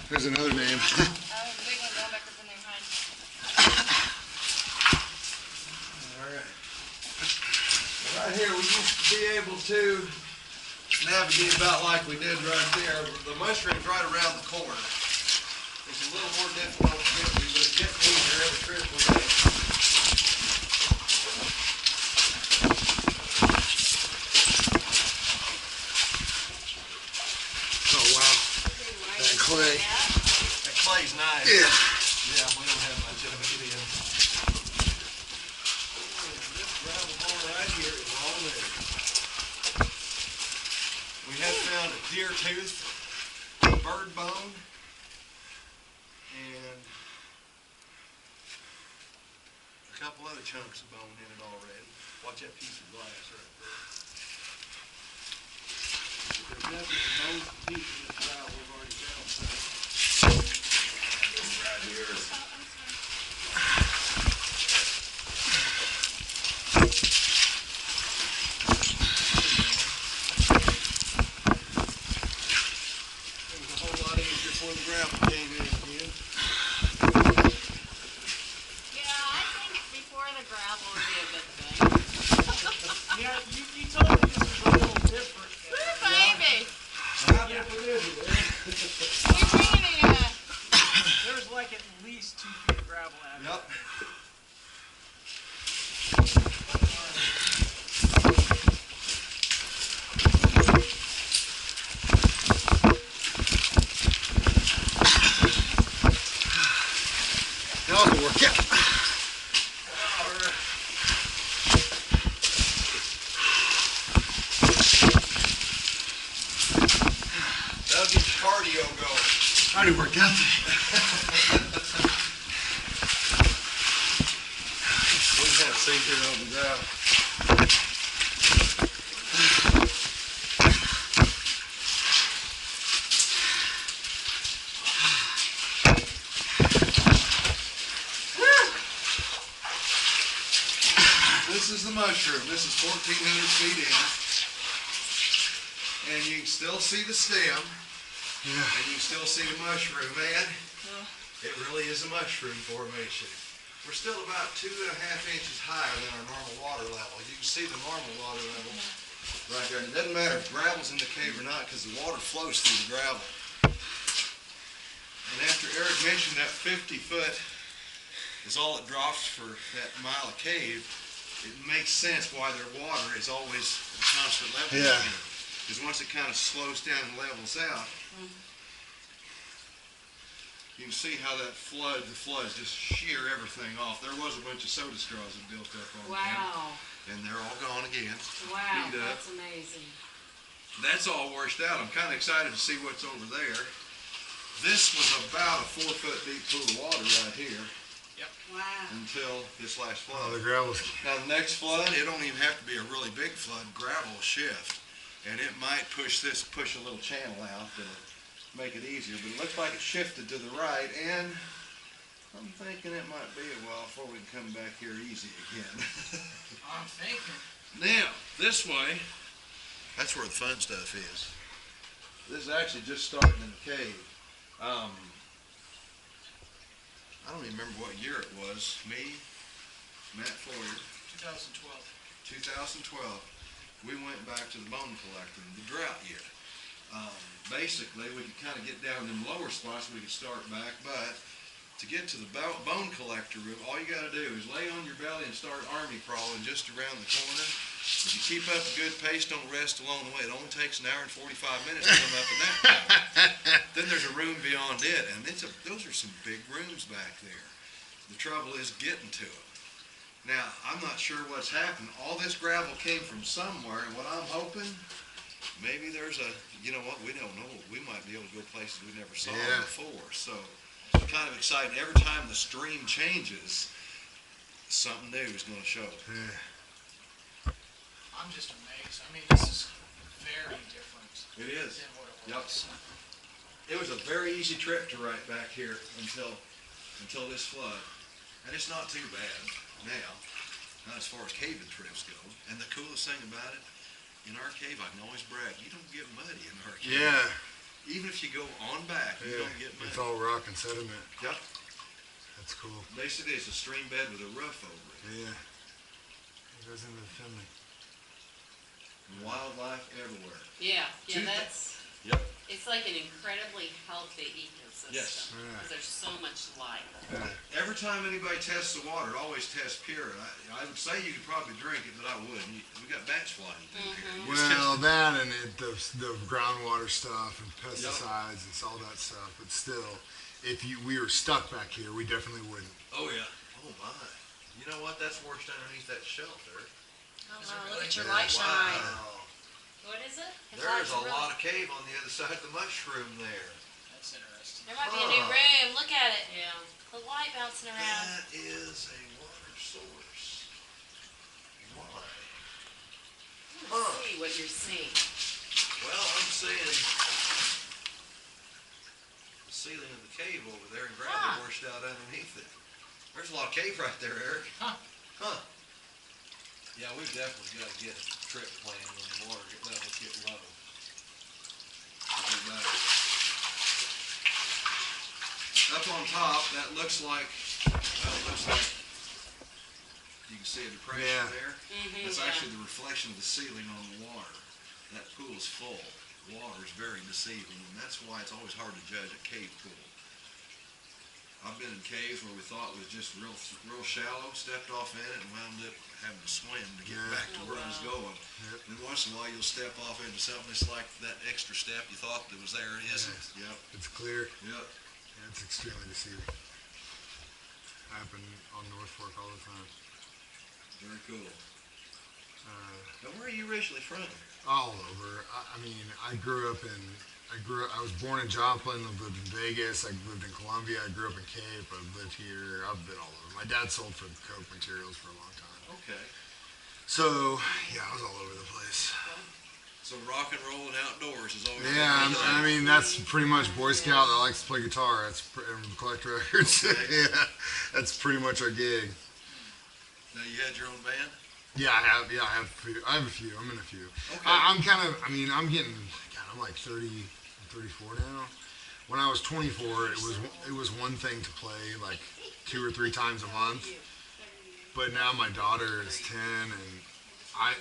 There's another name. The big one going back with the name behind. Alright. Right here, we used to be able to navigate about like we did right there. The mushroom's right around the corner. It's a little more difficult to get to, but it's getting easier every trip we make. Oh wow. That clay. That clay's nice. Yeah. Yeah, we don't have much of it in. This gravel bone right here is all there. We have found a deer tooth, a bird bone, and a couple other chunks of bone in it already. Watch that piece of glass right there. There's nothing but bones and teeth in this gravel we've already found. Right here. It was a whole lot easier before the gravel came in again. Yeah, I think before the gravel would be a good thing. Yeah, you told me this was a little different. Woo, baby! How different is it, man? You're bringing it. There's like at least 2 feet of gravel out of it. Yep. That'll work out. That'll get your cardio going. Already worked out. We just have to see here on the ground. This is the mushroom. This is 1,400 feet in. And you can still see the stem. Yeah. And you can still see the mushroom, man. It really is a mushroom formation. We're still about 2.5 inches higher than our normal water level. You can see the normal water level right there. And it doesn't matter if gravel's in the cave or not because the water flows through the gravel. And after Eric mentioned that 50 foot is all it drops for that mile of cave, it makes sense why their water is always at a constant level. Yeah. Because once it kind of slows down and levels out, you can see how that the floods just shear everything off. There was a bunch of soda straws that built up on Wow. them, and they're all gone again. Wow, Cleaned up. that's amazing. That's all washed out. I'm kind of excited to see what's over there. This was about a 4-foot deep pool of water right here Wow. until this last Oh, flood. the gravel's. Now the next flood, it don't even have to be a really big flood. Gravel will shift, and it might push a little channel out that'll make it easier. But it looks like it shifted to the right, and I'm thinking it might be a while before we can come back here easy again. I'm thinking. Now this way, that's where the fun stuff is. This is actually just starting in the cave. I don't even remember what year it was. Me, Matt Foyer. 2012. 2012, we went back to the bone collecting, the drought year. Basically, we could kind of get down in lower spots, we could start back, but to get to the bone collector room, all you got to do is lay on your belly and start army crawling just around the corner. If you keep up a good pace, don't rest along the way. It only takes an hour and 45 minutes to come up in that corner. Then there's a room beyond it, and those are some big rooms back there. The trouble is getting to them. Now, I'm not sure what's happened. All this gravel came from somewhere, and what I'm hoping, maybe there's you know what, we don't know. We might be able to go places we never saw before. So, it's kind of exciting. Every time the stream changes, something new is going to show. Yeah. I'm just amazed. I mean, this is very different It is. than what it Yep. was. it was a very easy trip to right back here until this flood. And it's not too bad now, not as far as caving trips go. And the coolest thing about it, in our cave, I can always brag, you don't get muddy in our cave. Yeah. Even if you go on back, you don't get muddy. It's all rock and sediment. Yep. That's cool. Basically, it's a stream bed with a roof over it. Yeah. It goes into the family. Wildlife everywhere. Yeah, Two thi- that's, Yep. it's like an incredibly healthy ecosystem. Yes. Yeah. Because there's so much life. Every time anybody tests the water, it always tests pure. And I would say you could probably drink it, but I wouldn't. We got bats flying through here. You just Well, test that and the groundwater stuff and pesticides and all that stuff. But still, if we were stuck back here, we definitely wouldn't. Oh, yeah. Oh, my. You know what? That's worse underneath that shelf there. Oh, wow, look at your light shine. Wow. What is it? His There's light's a really- lot of cave on the other side of the mushroom there. That's interesting. There might be a new room. Look at it. Yeah. The light bouncing around. That is a water source. Why? I want to see what you're seeing. Well, I'm seeing the ceiling of the cave over there and gravel washed out underneath it. There's a lot of cave right there, Eric. Huh. Huh. Yeah, we've definitely got to get a trip planned when the water levels get low. We'll do that. Up on top, that looks like, you can see a depression Yeah. there. Mm-hmm, That's actually the reflection of the ceiling on the water. That pool is full. The water is very deceiving, and that's why it's always hard to judge a cave pool. I've been in caves where we thought it was just real shallow, stepped off in it, and wound up having to swim to get back to where it was going. Yep. And once in a while, you'll step off into something that's like that extra step you thought that was there, and it isn't. Yep, It's clear. yep. Yeah, it's extremely deceiving. Happen on North Fork all the time. Very cool. Now, where are you originally from? All over. I mean, I was born in Joplin, I lived in Vegas, I lived in Columbia, I grew up in Cape, I've lived here, I've been all over. My dad sold for Coke materials for a long time. Okay. So, yeah, I was all over the place. So rock and roll and outdoors is always Yeah, I mean, that's pretty much Boy Scout that likes to play guitar, and collect records. Okay. Yeah, that's pretty much our gig. Now, you had your own band? Yeah, I have a few, I'm in a few. Okay. I'm like 30, I'm 34 now. When I was 24, it was one thing to play like 2 or 3 times a month. But now my daughter is 10, and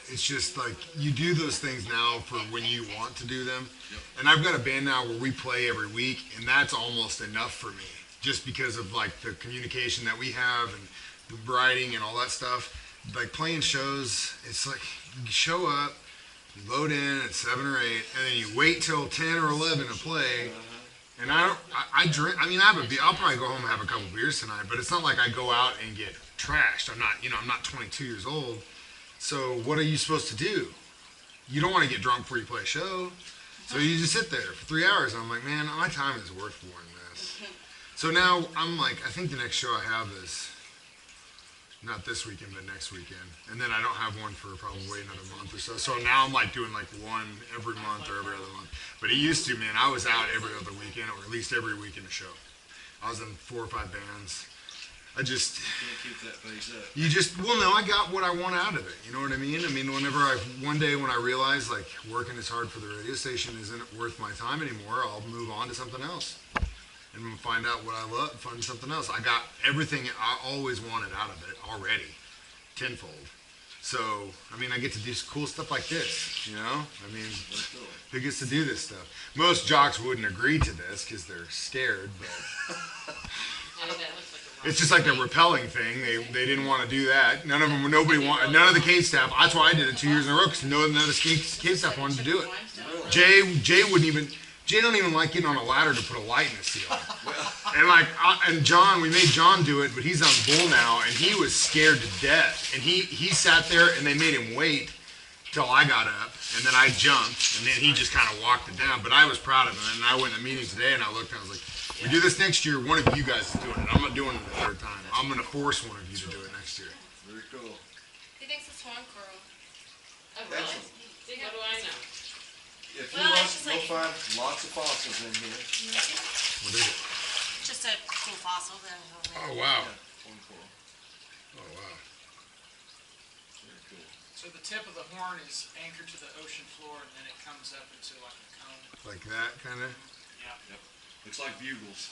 it's just like you do those things now for when you want to do them. Yep. And I've got a band now where we play every week, and that's almost enough for me, just because of like the communication that we have and the writing and all that stuff. Like playing shows, it's like you show up, you load in at 7 or 8, and then you wait till 10 or 11 to play. And I drink. I mean, I'll probably go home and have a couple beers tonight, but it's not like I go out and get trashed. I'm not 22 years old. So what are you supposed to do? You don't want to get drunk before you play a show. So you just sit there for 3 hours. And I'm like, man, my time is worth more than this. So now I'm like, I think the next show I have is not this weekend, but next weekend. And then I don't have one for probably another month or so. So now I'm like doing like one every month or every other month. But it used to, man, I was out every other weekend or at least every weekend a show. I was in 4 or 5 bands. I just, Can't keep that pace up. I got what I want out of it. You know what I mean? I mean, one day when I realize like working as hard for the radio station isn't worth my time anymore, I'll move on to something else. And find out what I love, find something else. I got everything I always wanted out of it already, tenfold. So, I mean, I get to do cool stuff like this, you know? I mean, who gets to do this stuff? Most jocks wouldn't agree to this because they're scared, but it's just like the rappelling thing. They didn't want to do that. None of the cave staff. That's why I did it 2 years in a row because none of the cave staff wanted to do it. Jay don't even like getting on a ladder to put a light in the ceiling. And John, we made John do it, but he's on bull now, and he was scared to death. And he sat there, and they made him wait till I got up, and then I jumped, and then he just kind of walked it down. But I was proud of him, and I went to the meeting today, and I looked, and I was like, we do this next year, one of you guys is doing it. I'm not doing it the 3rd time. I'm going to force one of you to do it next year. Very cool. He thinks it's swan coral. Oh, really? What do I know? If you Well, look, it's just you'll like- find lots of fossils in here. What is it? Just a cool fossil. Oh wow. Yeah, point coral. Oh wow. Very cool. So the tip of the horn is anchored to the ocean floor, and then it comes up into like a cone. Like that kind of. Yeah. Yep. Looks like bugles.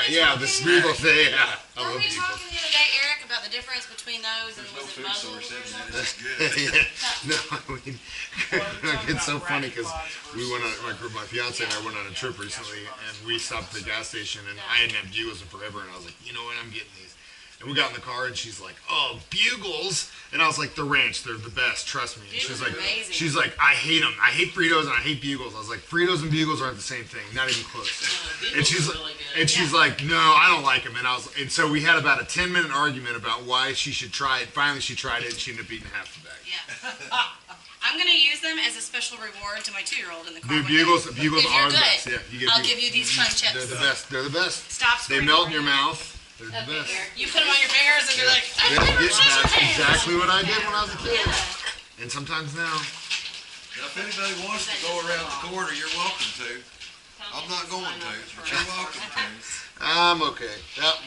Yeah, the smoogle thing. Yeah, I Were love we people. talking the other day, Eric, about the difference between those and There's no was it food muzzles source or in it. something? It's good. No, I mean, it's so funny because we went on, my fiance and I went on a trip recently, and we stopped at the gas station, and I hadn't had bugles in forever, and I was like, you know what, I'm getting these. And we got in the car, and she's like, oh, bugles, and I was like, the ranch, they're the best, trust me. And Bugles are amazing. she's like, I hate them. I hate Fritos and I hate bugles. I was like, Fritos and bugles aren't the same thing, not even close. And she's like, no, I don't like them. And so we had about a 10-minute argument about why she should try it. Finally, she tried it, and she ended up eating half the bag. Yeah. I'm gonna use them as a special reward to my 2-year-old in the car. Dude, one day. bugles If are you're the good, best. Yeah, you get I'll bugles. give you these fun chips. They're the best. They're the best. Stop. They screaming. melt in your mouth. They're the Okay, best. Eric. You put them on your fingers and you're like, Yeah, that's exactly what I did when I was a kid. Yeah. And sometimes now. Now, if anybody wants to go around the corner, you're welcome to. I'm not going to, but you're welcome to. I'm okay.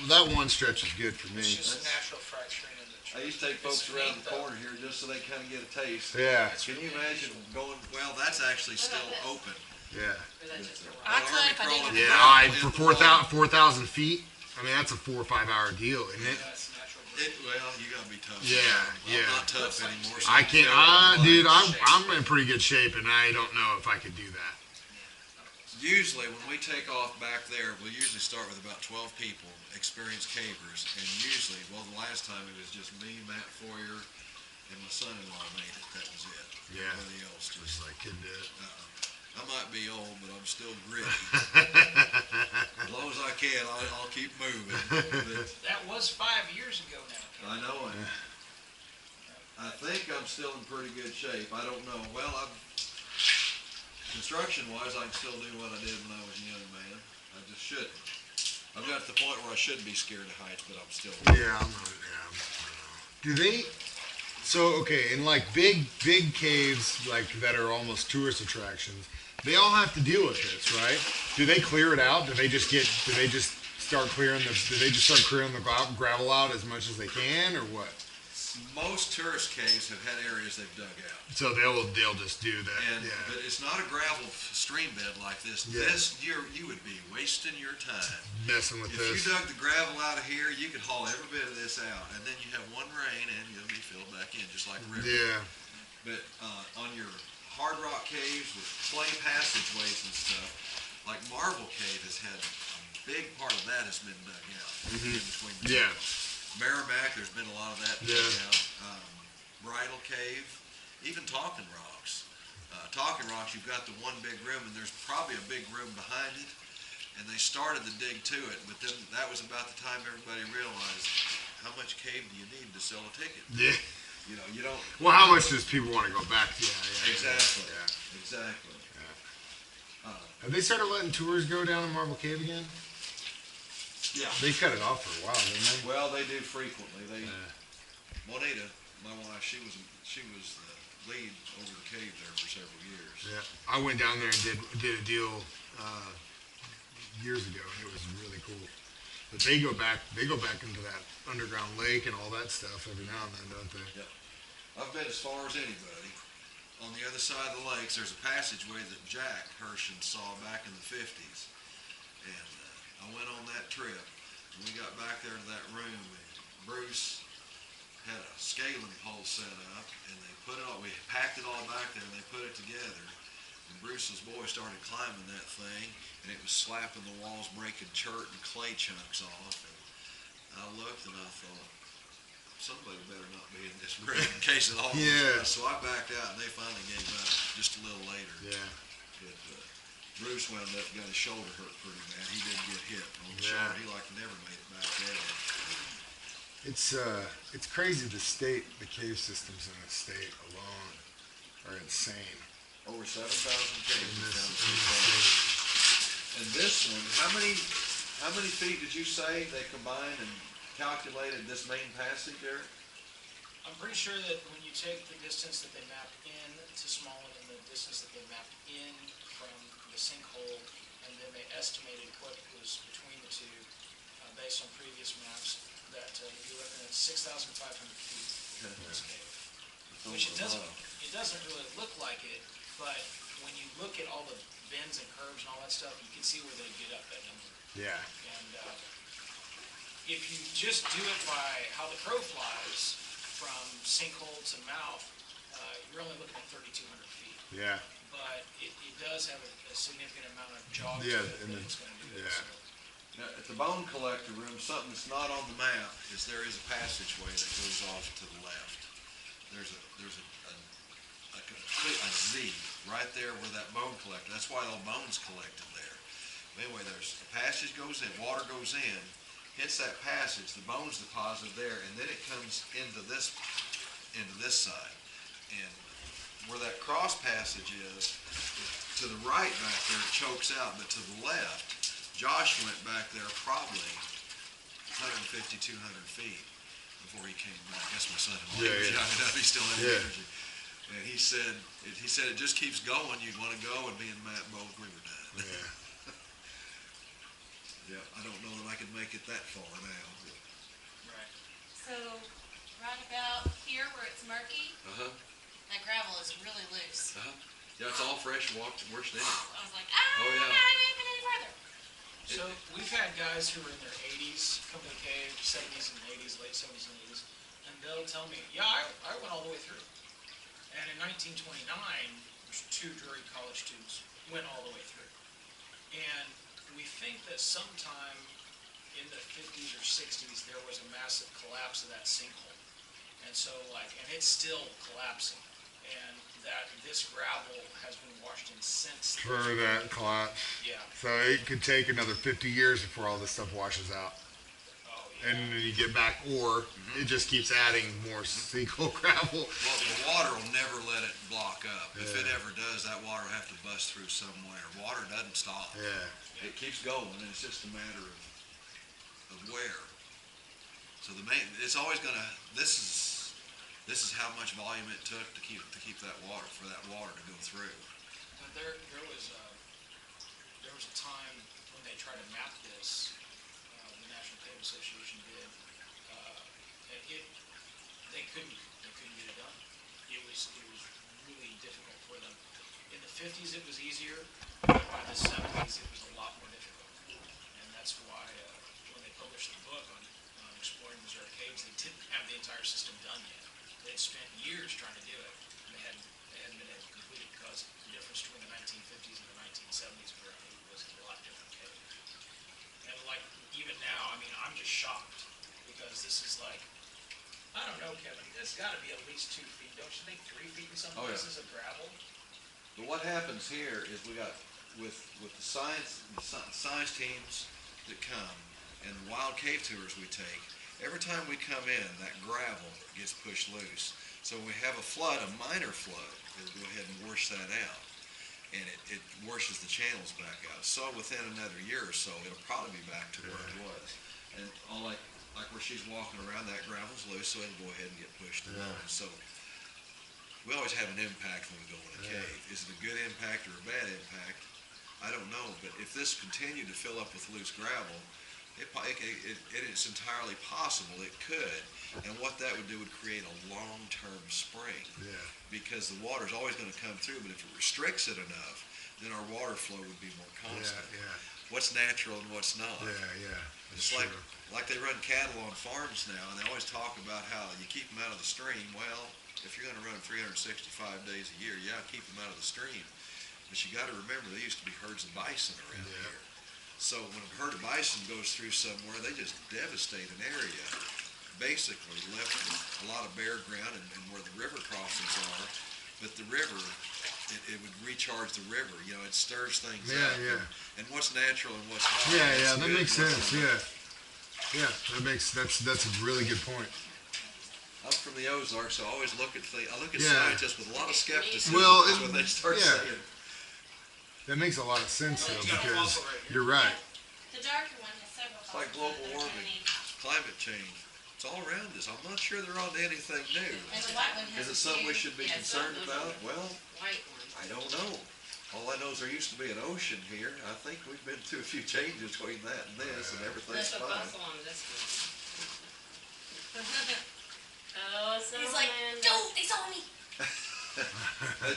That one stretch is good for me. It's just natural fracturing in the I tree. used to take folks around the corner here just so they kind of get a taste. Yeah, Can you imagine going, well, that's actually still open. yeah. I could if I didn't. Yeah, for 4,000 feet. I mean, that's a 4 or 5 hour deal, isn't it? That's natural. Well, you gotta be tough. Yeah, yeah. I'm not tough anymore. so I you can't. feel Dude, like- I'm in pretty good shape, and I don't know if I could do that. Usually, when we take off back there, we'll usually start with about 12 people, experienced cavers, and usually, well, the last time it was just me, Matt Foyer, and my son-in-law made it. That was it. Yeah. Everybody else Just just, like couldn't do it. I might be old, but I'm still gritty. As long as I can, I'll keep moving. But That was 5 years ago now. I know it. I think I'm still in pretty good shape. I don't know. Well, construction-wise, I can still do what I did when I was a young man. I just shouldn't. I've got to the point where I shouldn't be scared of heights, but I'm still. Yeah, I'm not. Yeah. Do they? So okay, in like big caves like that are almost tourist attractions, they all have to deal with this, right? Do they clear it out? Do they just start clearing the gravel out as much as they can, or what? Most tourist caves have had areas they've dug out. So they'll just do that. And Yeah. but it's not a gravel stream bed like this. Yeah. This you would be wasting your time. Messing with If this. you dug the gravel out of here, you could haul every bit of this out, and then you have one rain and you'll be filled back in just like a river. Yeah. But on your hard rock caves with clay passageways and stuff, like Marble Cave has had a big part of that has been dug out in between. The Yeah. Merrimack, there's been a lot of that dug Yeah. out. Bridal Cave, even Talking Rocks. Talking Rocks, you've got the one big room, and there's probably a big room behind it. And they started to dig to it, but then that was about the time everybody realized how much cave do you need to sell a ticket? Yeah. You know, you don't. Well, how much does people want to go back to? Yeah. Exactly. Yeah. Exactly. Have they started letting tours go down in Marble Cave again? Yeah. They cut it off for a while, didn't they? Well, they do frequently. Juanita, my wife, she was the lead over the cave there for several years. Yeah, I went down there and did a deal years ago, and it was really cool. But they go back into that underground lake and all that stuff every now and then, don't they? Yep. I've been as far as anybody. On the other side of the lakes, there's a passageway that Jack Hershon saw back in the 50s. And I went on that trip, and we got back there to that room, and Bruce had a scaling pole set up, and they put it all, we packed it all back there, and they put it together. And Bruce's boy started climbing that thing, and it was slapping the walls, breaking chert and clay chunks off. And I looked and I thought, somebody better not be in this room in case it all goes Yeah. down. So I backed out, and they finally gave up just a little later. Yeah. But Bruce wound up got his shoulder hurt pretty bad. He didn't get hit on the Yeah. shoulder. He like never made it back there. It's crazy the cave systems in the state alone are insane. Over 7,000 caves In down this the state. And this one, how many feet did you say they combined and calculated this main passage there? I'm pretty sure that when you take the distance that they mapped in to Smallin and the distance that they mapped in from the sinkhole, and then they estimated what was between the two based on previous maps, that you're looking at 6,500 feet in this cave. Which it doesn't really look like it, but when you look at all the bends and curves and all that stuff, you can see where they get up that number. Yeah. And if you just do it by how the crow flies from sinkhole to mouth, you're only looking at 3,200 feet. Yeah. But it does have a significant amount of jog to Yeah, it and that it's going to do. yeah. So. Now, at the bone collector room, something that's not on the map is there is a passageway that goes off to the left. There's a Z right there where that bone collector, that's why all bones collected there. Anyway, there's a passage goes in, water goes in, hits that passage, the bones deposit there, and then it comes into this side. And where that cross passage is, to the right back there, it chokes out, but to the left, Josh went back there probably 150, 200 feet before he came back. I guess my son-in-law was young enough, he still had the energy. And he said it just keeps going. You'd want to go, and me and Matt both, we were done. Yeah. Yeah, I don't know that I could make it that far now. Right. So, right about here where it's murky, that gravel is really loose. Yeah, it's all fresh washed in. I was like, Oh, yeah. I'm not even any further. So we've had guys who were in their 80s come to the cave, 70s and 80s, late 70s and 80s, and they'll tell me, yeah, I went all the way through. And in 1929, there's 2 Drury College students went all the way through. And we think that sometime in the 50s or 60s, there was a massive collapse of that sinkhole. And so and it's still collapsing. And that this gravel has been washed in since. For that collapse. Yeah. So it could take another 50 years before all this stuff washes out. Oh, yeah. And then you get back, or it just keeps adding more sinkhole gravel. Well, the water will never let it block up. If it ever does, that water will have to bust through somewhere. Water doesn't stop. Yeah. It keeps going, and it's just a matter of where. So it's always gonna. This is how much volume it took to keep that water, for that water to go through. But there was a time when they tried to map this. The National Cave Association did. And they couldn't get it done. It was really difficult for them. In the 50s it was easier. By the 70s it was a lot more difficult. And that's why when they published the book on exploring Missouri caves, they didn't have the entire system done yet. They'd spent years trying to do it, and they hadn't been able to complete it because the difference between the 1950s and the 1970s was a lot different cave. And even now, I mean, I'm just shocked because this is I don't know, Kevin, it's got to be at least 2 feet. Don't you think 3 feet in some places of gravel? But what happens here is we got with the science teams that come and the wild cave tours we take. Every time we come in, that gravel gets pushed loose. So when we have a flood, a minor flood, it'll go ahead and wash that out. And it washes the channels back out. So within another year or so, it'll probably be back to where it was. And all like where she's walking around, that gravel's loose, so it'll go ahead and get pushed along. So we always have an impact when we go in a cave. Is it a good impact or a bad impact? I don't know, but if this continued to fill up with loose gravel, it is entirely possible it could, and what that would do would create a long-term spring. Yeah. Because the water's always going to come through, but if it restricts it enough, then our water flow would be more constant. Yeah. What's natural and what's not. Yeah. It's like they run cattle on farms now, and they always talk about how you keep them out of the stream. Well, if you're going to run them 365 days a year, keep them out of the stream. But you got to remember, there used to be herds of bison around here. So when a herd of bison goes through somewhere, they just devastate an area. Basically left with a lot of bare ground and where the river crossings are. But the river, it would recharge the river. It stirs things up. Yeah. And what's natural and what's not. Yeah, that makes sense. Yeah, that's a really good point. I'm from the Ozarks, so I always look at scientists with a lot of skepticism when they start saying. That makes a lot of sense, though, because you're right. The darker one has several. It's like global warming, climate change. It's all around us. I'm not sure they're on to anything new. And the white one has Is a it something we few- should be yeah, concerned some- about? Well, White one. I don't know. All I know is there used to be an ocean here. I think we've been through a few changes between that and this, and everything's There's a fine. bustle on this one. Oh, He's like, dude, they saw me.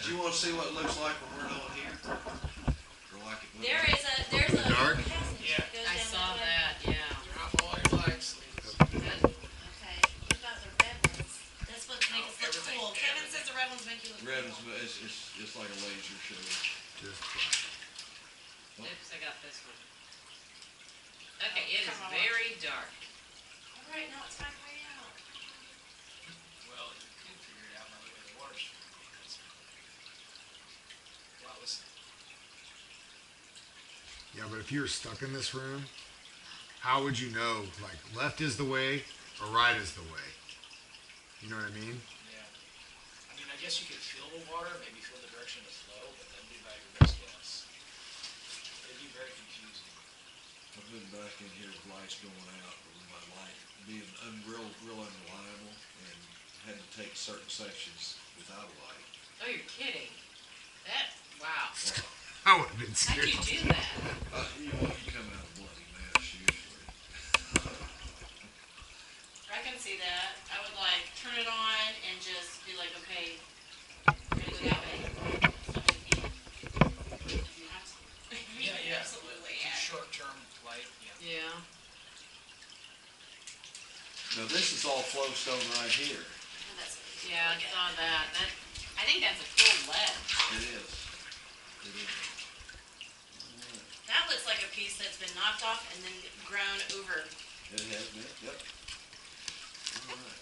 Do you want to see what it looks like when we're done here? Or like it when There's a Dark? passage Yeah. that goes I down saw way. that, yeah. Turn off all your lights. Okay, what about the red ones? That's what makes us look everything- cool. Kevin everything. says the red ones make you look red cool. is, it's just like a laser show. Just Oops, I got this one. Okay, it is Come on. very dark. All right, now it's time way out. Well, you can figure it out by looking at the water stream. That's a lot listening. yeah, but if you were stuck in this room, how would you know? Like, left is the way or right is the way? You know what I mean? Yeah. I mean, I guess you could feel the water, maybe feel the direction of the flow, but that'd be about your best guess. It'd be very confusing. I've been back in here with lights going out, with my light being real unreliable, and had to take certain sections without a light. Oh, you're kidding. That, wow. I would have been How'd scared. you do that? You come out a bloody mess usually. I can see that. I would like turn it on and just be like, okay, we're gonna go that way. You have to. Yeah. Absolutely, It's a yeah. short-term light, yeah. Yeah. Now this is all flowstone right here. Oh, that's what it's Yeah, I like. saw that. I think that's a full lead. It is. It is. That looks like a piece that's been knocked off and then grown over. It has been, yep. All right.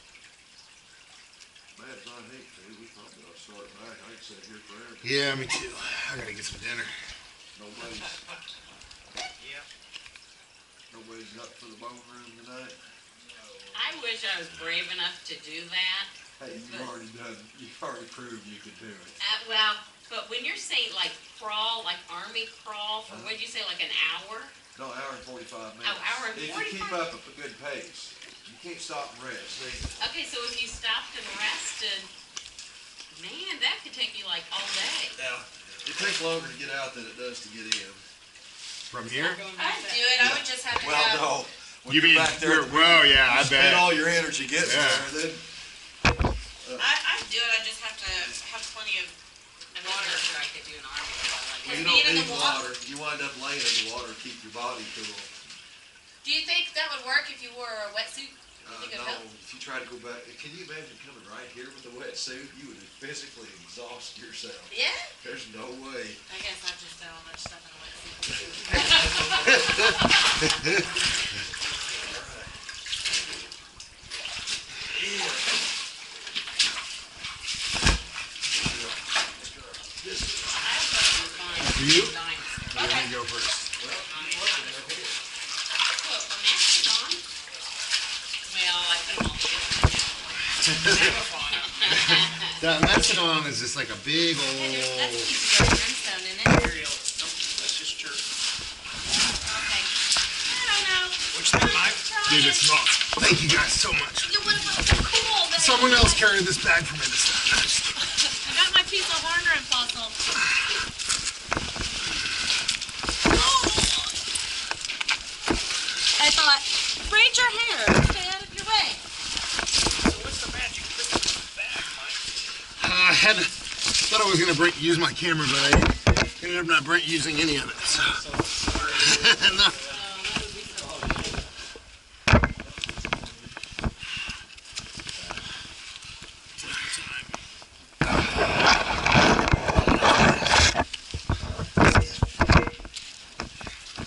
Bad as I hate to, we probably ought to start back. I can sit here forever. Yeah, me too. I gotta get some dinner. Nobody's Yeah. up for the bone room tonight. I wish I was brave enough to do that. Hey, you've already proved you could do it. Well, but when you're saying like crawl, like army crawl for, what'd you say, like an hour? No, hour and 45 minutes. Oh, hour and If you keep 45? up at a good pace, you can't stop and rest. See? Okay, so if you stopped and rested, man, that could take you like all day. Yeah. It takes longer to get out than it does to get in. From here? I'd do it. I would just have to Well, have. no. When You you're mean, back there, well, yeah, I spend bet. all your energy getting Yeah. there, then I'd do it. I just have to have plenty of I'm not water. sure I could do an army crawl like well, you that. being don't in need the water- water. You wind up laying in the water to keep your body cool. Do you think that would work if you wore a wetsuit? You think it'd No, help? if you try to go back, can you imagine coming right here with a wetsuit? You would physically exhaust yourself. Yeah. There's no way. I guess I've just done all that stuff in a wetsuit. I thought it was fine. You? Nice. Let me go first. Well, the mask is on. Well, I put them all together. That Macedon is just like a big That's a old. piece of brimstone, isn't it? Material. Nope, that's just church. Okay. I don't know. Which thing, Mike? Dude, it's not. Thank you guys so much. It would have looked cool. But Someone else carried this bag for me this time. I got my piece of Horner and fossil. I thought, braid your hair. Stay out of your way. So what's the magic trick in the bag, Mike? I thought I was gonna use my camera, but I ended up not using any of it. So. No.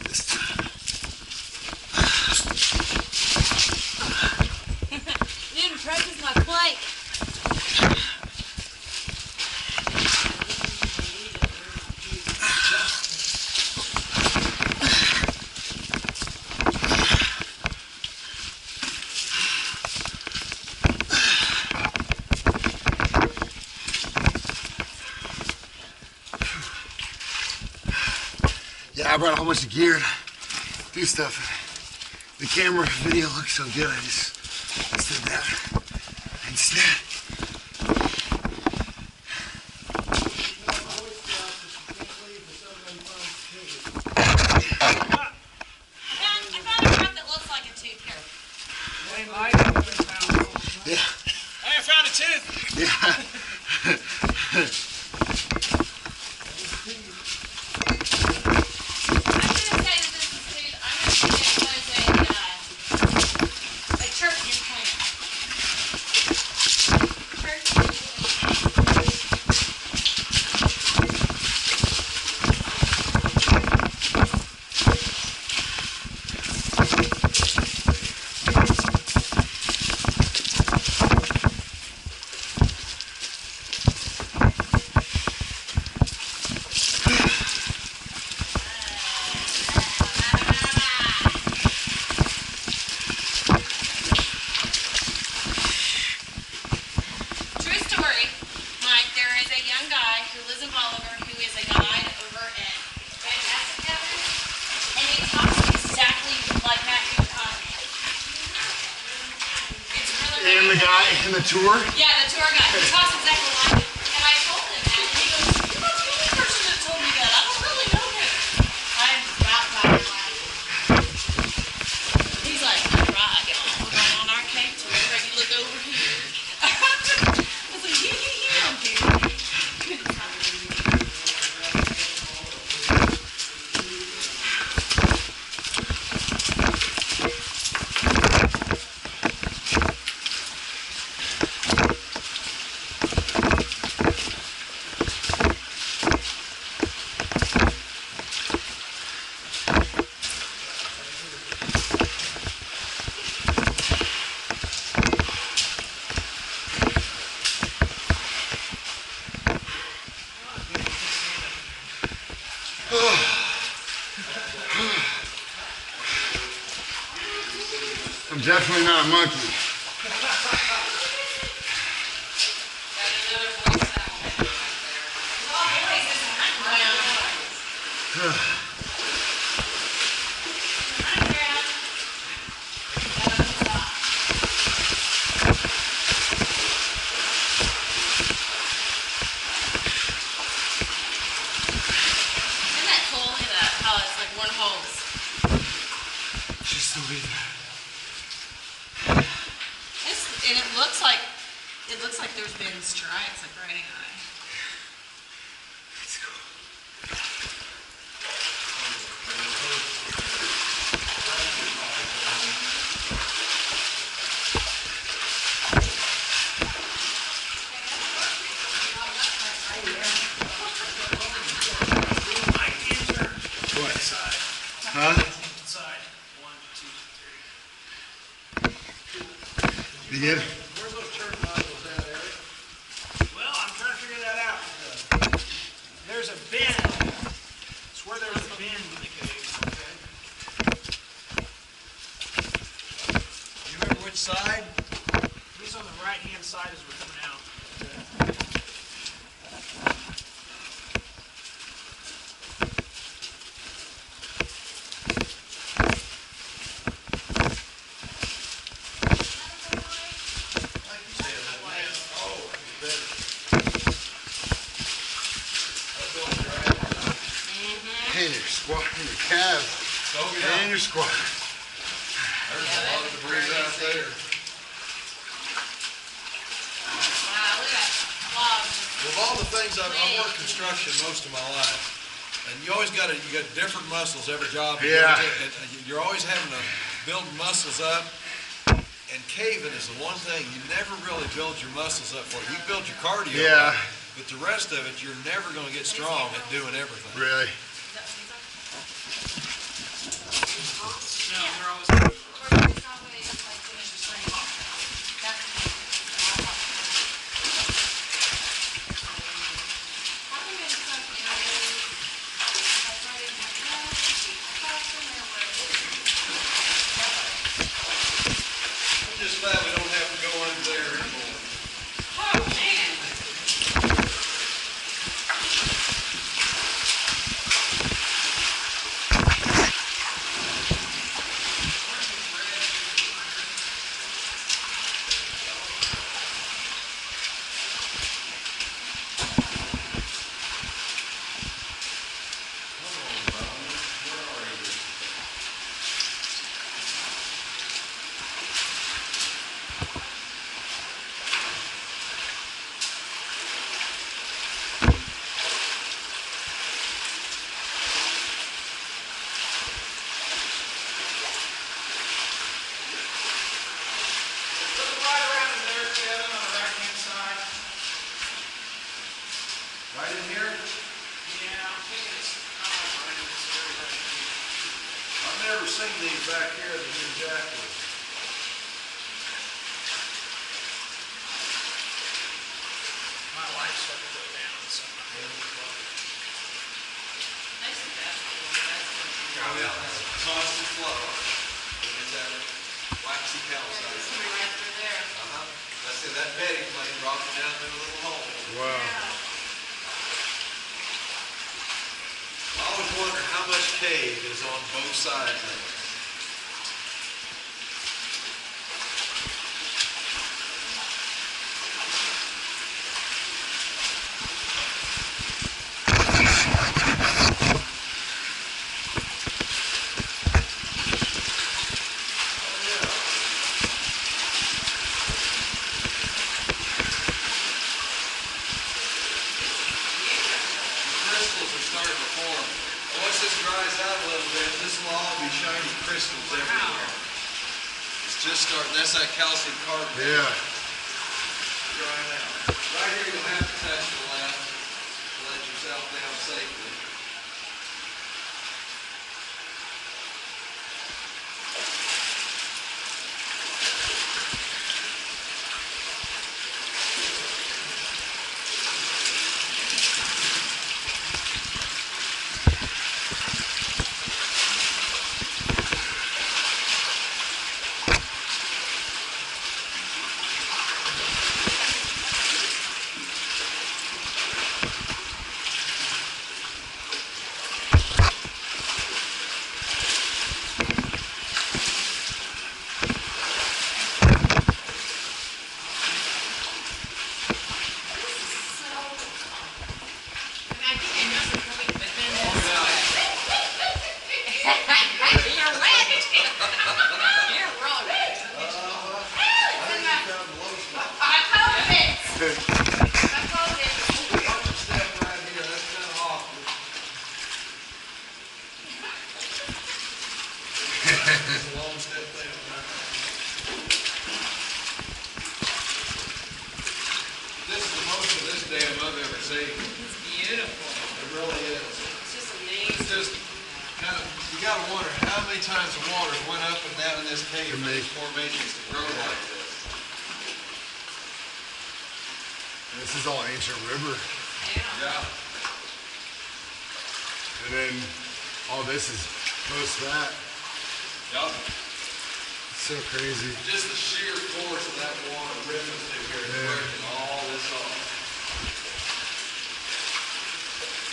This time. You didn't practice my plank. Yeah, I brought a whole bunch of gear to do stuff. The camera video looks so good. I just Sit down. And snap. I found a rock that looks like a tooth here. Yeah. Hey, I found a tooth. Yeah. I'm gonna say that this is tooth. I'm gonna say it was a church implant. True story, Mike. There is a young guy who lives in Bolivar who is a guide over at Fantastic Cabin, and he talks exactly like Matthew McConaughey. It's really, And the guy in the tour. yeah, the tour guide. He talks exactly like him. And I told him that, and he goes, "You're not the only person that told me that. I don't really know him." I'm about dying laughing. He's like, "That's right, y'all. We're going on our cake tour. And you look over here." I was like, "Yeah, okay." I'm definitely not a monkey. Isn't that cool? Look at that, how it's like one holes. She's still in there. And it looks like there's been stripes like writing on it. That's cool. What? Huh? Inside. 1, 2, 3. You good? Where's those church modules at, Eric? Well, I'm trying to figure that out. There's a bend. It's where there's a bend in the cave. You remember which side? He's on the right-hand side as we're coming out. And your squat, and your calves, Oh, yeah. and your squat. There's a lot of debris out there. Wow, look at that log. Of all the things, I've worked construction most of my life. And you always you got different muscles every job. You Yeah. go to, and you're always having to build muscles up. And caving is the one thing you never really build your muscles up for. You build your cardio Yeah. up, but the rest of it, you're never going to get strong at doing everything. Really? No, they're always. I'm just glad we don't have to go under there anymore. Oh, man. back here, the new jacket. My life's starting to go down, so. Nice and fast. Oh, yeah, that's a constant flow. And it's that waxy calcite. Right through there. That's it, that bedding plane drops down through a little hole. Wow. I always wonder how much cave is on both sides of it. Crystals are starting to form. Once this dries out a little bit, this will all be shiny crystals everywhere. It's just starting, that's that calcium carbonate Yeah. drying out. Right here you'll have to touch the left to let yourself down safely. I think I know the point, but then Oh, it's yeah. You're wet. You're really wet. I think you found the low spot. My COVID. My COVID. Watch the step right here, that's kind of awkward. It's a long step down. This is the most of this dam I've ever seen. It's beautiful. It really is. It's just It's amazing. just kind of, you gotta wonder how many times the water went up and down in this cave for these formations to grow like this. This is all ancient river. Yeah. Yeah. And then all this is post that. Yep. It's so crazy. Just the sheer force of that water ripping through here is Yeah. breaking all this off.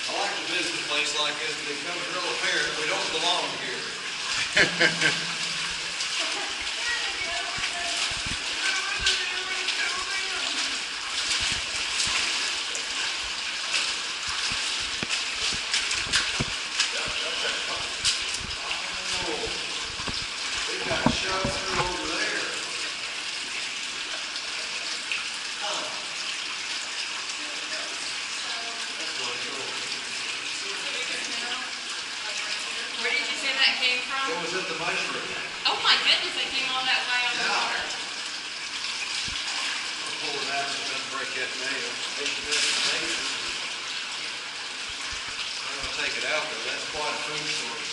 I like to visit a place like this, but it becomes real apparent we don't belong here. They got shoved through over there. That's really cool. Where did you say that came It from? was at the mushroom. Oh my goodness, they came all that way on the Yeah. water. I'll pull it out and then break that nail. I'm gonna take it out though. That's quite a food source.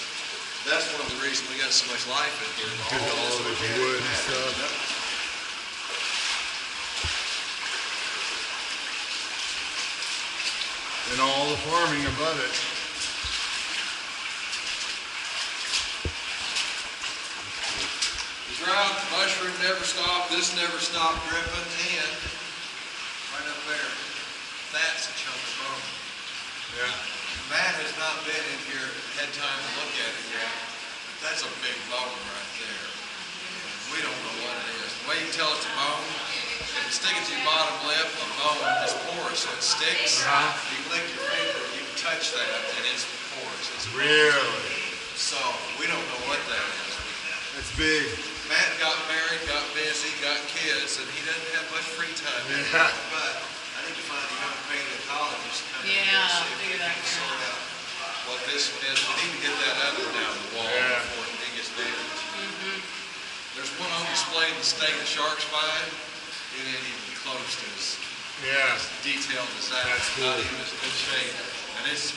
That's one of the reasons we got so much life in here. Because of all this this organic wood and matter. stuff. Yep. And all the farming above it. The drought, the mushroom never stopped, this never stopped dripping, and right up there, that's a chunk of bone. Yeah. Matt has not been in here, had time to look at it yet. That's a big bone right there. We don't know what it is. The way you tell it's a bone, if you stick it to your bottom lip, the bone is porous, so it sticks. You lick your finger, you can touch that, and it's porous. It's Really? So, we don't know what that is. That's big. Matt got married, got busy, got kids, and he doesn't have much free time Yeah. anymore. But I need to find a young paleontologist to come in Yeah, here and I'll see if we figure can that sort out what this one is. We need to get that oven down the wall Yeah. before it gets damaged. There's one on display in the state of Sharks Find. It ain't even close to as Yeah. detailed as that. That's Not cool. even as good shape. And it's